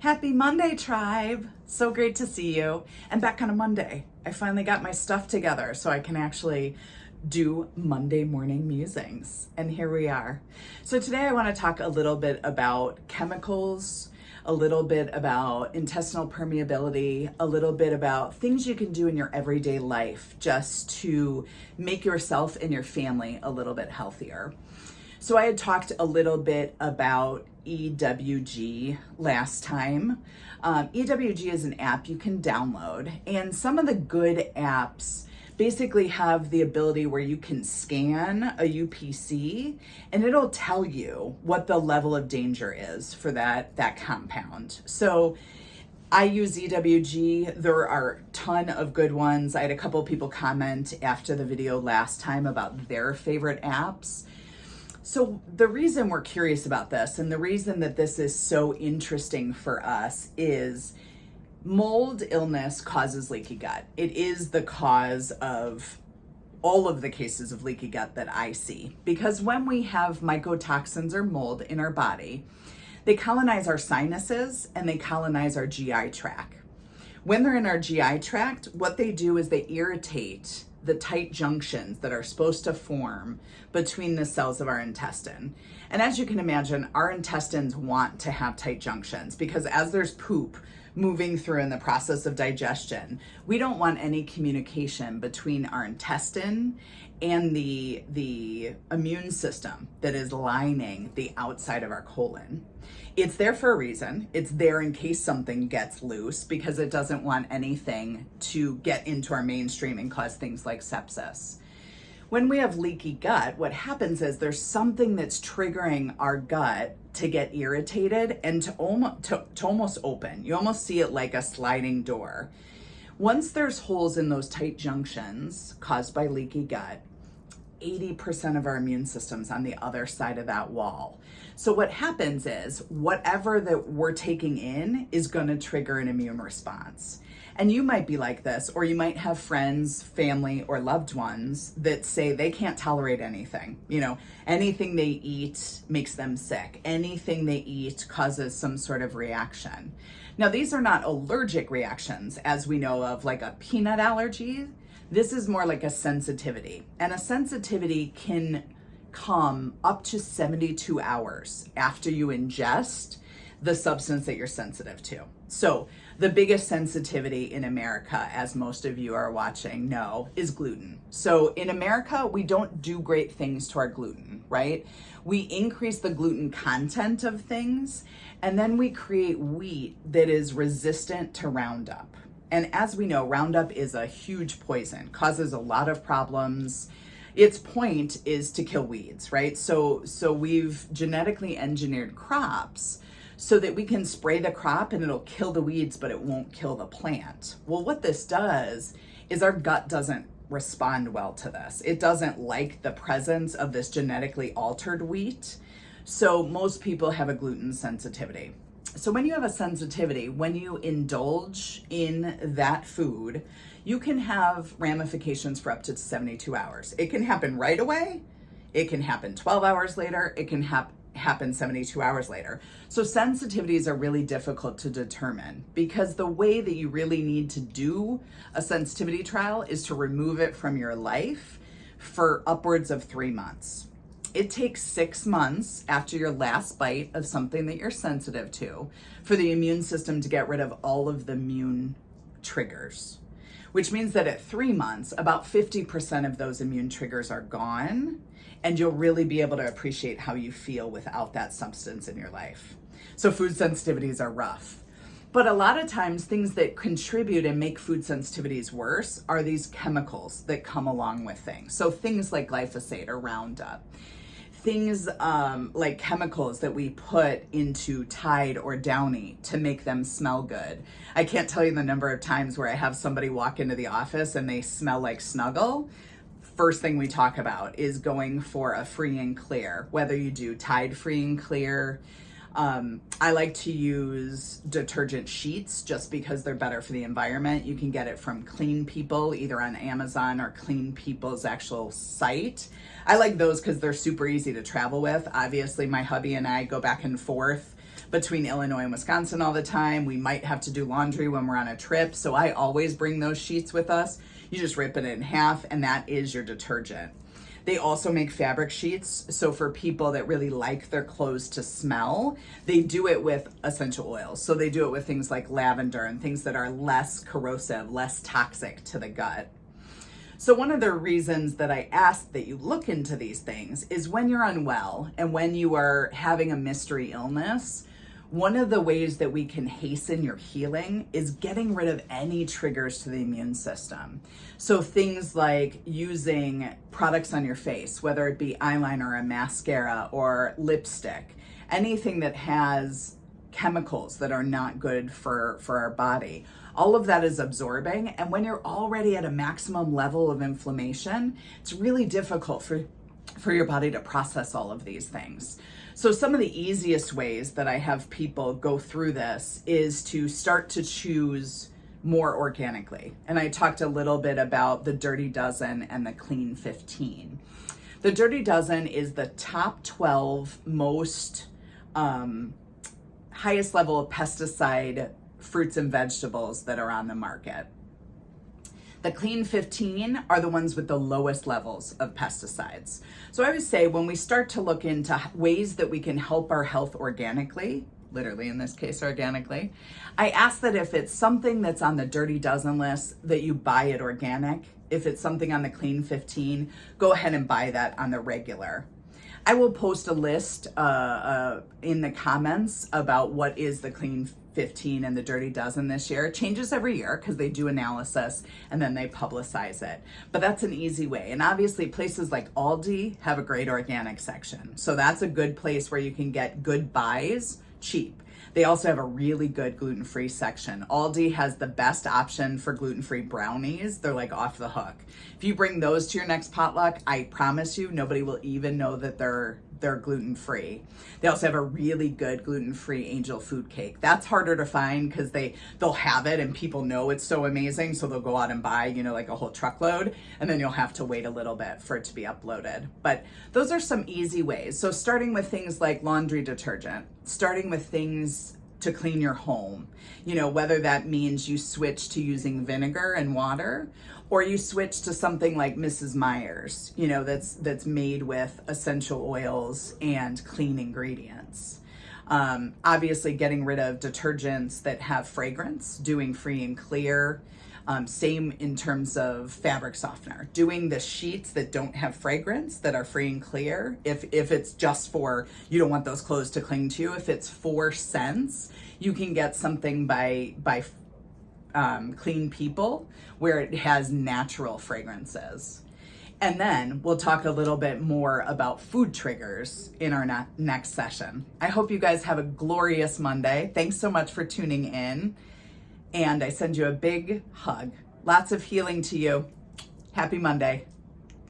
Happy Monday, tribe. So great to see you. And back on a Monday, I finally got my stuff together so I can actually do Monday morning musings. And here we are. So today I want to talk a little bit about chemicals, a little bit about intestinal permeability, a little bit about things you can do in your everyday life just to make yourself and your family a little bit healthier. So I had talked a little bit about EWG last time. EWG is an app you can download, and some of the good apps basically have the ability where you can scan a UPC and it'll tell you what the level of danger is for that compound. So I use EWG. There are a ton of good ones. I had a couple of people comment after the video last time about their favorite apps. So the reason we're curious about this and the reason that this is so interesting for us is mold illness causes leaky gut. It is the cause of all of the cases of leaky gut that I see, because when we have mycotoxins or mold in our body, they colonize our sinuses and they colonize our GI tract. When they're in our GI tract, what they do is they irritate the tight junctions that are supposed to form between the cells of our intestine. And as you can imagine, our intestines want to have tight junctions because as there's poop moving through in the process of digestion, we don't want any communication between our intestine and the immune system that is lining the outside of our colon. It's there for a reason. It's there in case something gets loose because it doesn't want anything to get into our mainstream and cause things like sepsis. When we have leaky gut, what happens is there's something that's triggering our gut to get irritated and to almost open. You almost see it like a sliding door. Once there's holes in those tight junctions caused by leaky gut, 80% of our immune system's on the other side of that wall. So what happens is whatever that we're taking in is going to trigger an immune response. And you might be like this, or you might have friends, family, or loved ones that say they can't tolerate anything. You know, anything they eat makes them sick. Anything they eat causes some sort of reaction. Now, these are not allergic reactions, as we know of, like a peanut allergy. This is more like a sensitivity. And a sensitivity can come up to 72 hours after you ingest the substance that you're sensitive to. So the biggest sensitivity in America, as most of you are watching know, is gluten. So in America, we don't do great things to our gluten, right? We increase the gluten content of things, and then we create wheat that is resistant to Roundup. And as we know, Roundup is a huge poison, causes a lot of problems. Its point is to kill weeds, right? So we've genetically engineered crops so that we can spray the crop and it'll kill the weeds, but it won't kill the plant. Well, what this does is our gut doesn't respond well to this. It doesn't like the presence of this genetically altered wheat. So most people have a gluten sensitivity. So when you have a sensitivity, when you indulge in that food, you can have ramifications for up to 72 hours. It can happen right away. It can happen 12 hours later. It can happen 72 hours later. So sensitivities are really difficult to determine because the way that you really need to do a sensitivity trial is to remove it from your life for upwards of 3 months. It takes 6 months after your last bite of something that you're sensitive to for the immune system to get rid of all of the immune triggers, which means that at 3 months, about 50% of those immune triggers are gone, and you'll really be able to appreciate how you feel without that substance in your life. So food sensitivities are rough. But a lot of times things that contribute and make food sensitivities worse are these chemicals that come along with things. So things like glyphosate or Roundup. Things like chemicals that we put into Tide or Downy to make them smell good. I can't tell you the number of times where I have somebody walk into the office and they smell like Snuggle. First thing we talk about is going for a free and clear, whether you do Tide free and clear. I like to use detergent sheets just because they're better for the environment. You can get it from Clean People, either on Amazon or Clean People's actual site. I like those because they're super easy to travel with. Obviously, my hubby and I go back and forth between Illinois and Wisconsin all the time. We might have to do laundry when we're on a trip, so I always bring those sheets with us. You just rip it in half, and that is your detergent. They also make fabric sheets, so for people that really like their clothes to smell, they do it with essential oils. So they do it with things like lavender and things that are less corrosive, less toxic to the gut. So one of the reasons that I ask that you look into these things is when you're unwell and when you are having a mystery illness, one of the ways that we can hasten your healing is getting rid of any triggers to the immune system. So things like using products on your face, whether it be eyeliner, a mascara, or lipstick, anything that has chemicals that are not good for our body. All of that is absorbing, and when you're already at a maximum level of inflammation, it's really difficult for your body to process all of these things. So some of the easiest ways that I have people go through this is to start to choose more organically. And I talked a little bit about the Dirty Dozen and the Clean 15. The Dirty Dozen is the top 12 most highest level of pesticide fruits and vegetables that are on the market. The Clean 15 are the ones with the lowest levels of pesticides. So I would say when we start to look into ways that we can help our health organically, literally in this case organically, I ask that if it's something that's on the Dirty Dozen list, that you buy it organic. If it's something on the Clean 15, go ahead and buy that on the regular. I will post a list in the comments about what is the Clean 15 and the Dirty Dozen this year. It changes every year because they do analysis and then they publicize it. But that's an easy way. And obviously places like Aldi have a great organic section. So that's a good place where you can get good buys cheap. They also have a really good gluten-free section. Aldi has the best option for gluten-free brownies. They're like off the hook. If you bring those to your next potluck, I promise you nobody will even know that they're gluten-free. They also have a really good gluten-free angel food cake. That's harder to find because they'll have it and people know it's so amazing, so they'll go out and buy, like a whole truckload, and then you'll have to wait a little bit for it to be uploaded. But those are some easy ways. So starting with things like laundry detergent, starting with things to clean your home, whether that means you switch to using vinegar and water, or you switch to something like Mrs. Meyer's, that's made with essential oils and clean ingredients. Obviously getting rid of detergents that have fragrance, doing free and clear. Same in terms of fabric softener, doing the sheets that don't have fragrance, that are free and clear. If it's just for, you don't want those clothes to cling to you, if it's for scents, you can get something by Clean People where it has natural fragrances. And then we'll talk a little bit more about food triggers in our next session. I hope you guys have a glorious Monday. Thanks so much for tuning in. And I send you a big hug. Lots of healing to you. Happy Monday.